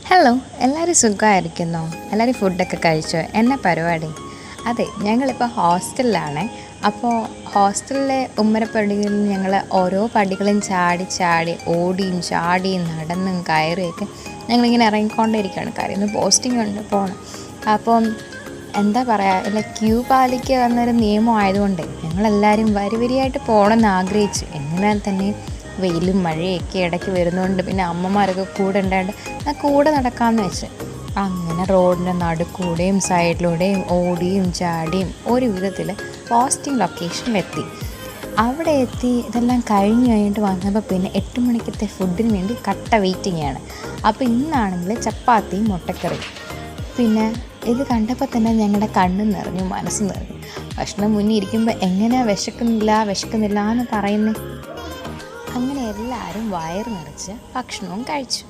Hello, എല്ലാവരും സുഖമായിരിക്കുന്നോ? എല്ലാവരും ഫുഡൊക്കെ കഴിച്ചോ? എന്നാ പരിപാടി? അതെ, ഞങ്ങളിപ്പോൾ ഹോസ്റ്റലിലാണ്. അപ്പോൾ ഹോസ്റ്റലിലെ ഉമ്മരപ്പടികളിൽ ഞങ്ങൾ ഓരോ പടികളും ചാടി ചാടി ഓടിയും ചാടിയും നടന്നും കയറിയൊക്കെ ഞങ്ങളിങ്ങനെ ഇറങ്ങിക്കൊണ്ടിരിക്കുകയാണ്. കാര്യം ഇന്ന് പോസ്റ്റിംഗ് ഉണ്ട്, പോകണം. അപ്പം എന്താ പറയുക, ഇല്ല, ക്യൂ പാലിക്കുക എന്നൊരു നിയമം ആയതുകൊണ്ട് ഞങ്ങളെല്ലാവരും വരി വരിയായിട്ട് പോകണമെന്ന് ആഗ്രഹിച്ചു. എന്നാൽ തന്നെ വെയിലും മഴയൊക്കെ ഇടയ്ക്ക് വരുന്നതുകൊണ്ട് പിന്നെ അമ്മമാരൊക്കെ കൂടെ ഉണ്ടായിട്ട് കൂടെ നടക്കാമെന്ന് വെച്ച് അങ്ങനെ റോഡിൻ്റെ നടുക്കൂടെയും സൈഡിലൂടെയും ഓടിയും ചാടിയും ഒരു വിധത്തിൽ പോസ്റ്റിംഗ് ലൊക്കേഷനിലെത്തി. അവിടെ എത്തി ഇതെല്ലാം കഴിഞ്ഞിട്ട് വന്നപ്പോൾ പിന്നെ 8 മണിക്കത്തെ ഫുഡിന് വേണ്ടി കട്ട വെയിറ്റിങ്ങാണ്. അപ്പോൾ ഇന്നാണെങ്കിൽ ചപ്പാത്തിയും മുട്ടക്കറിയും. പിന്നെ ഇത് കണ്ടപ്പോൾ തന്നെ ഞങ്ങളുടെ കണ്ണ് നിറഞ്ഞു, മനസ്സ് നിറഞ്ഞു. ഭക്ഷണം മുന്നിൽ ഇരിക്കുമ്പോൾ എങ്ങനെ വിശക്കുന്നില്ല എന്ന് പറയുന്നത്. അങ്ങനെ എല്ലാവരും വയറ് നിറച്ച് ഭക്ഷണവും കഴിച്ചു.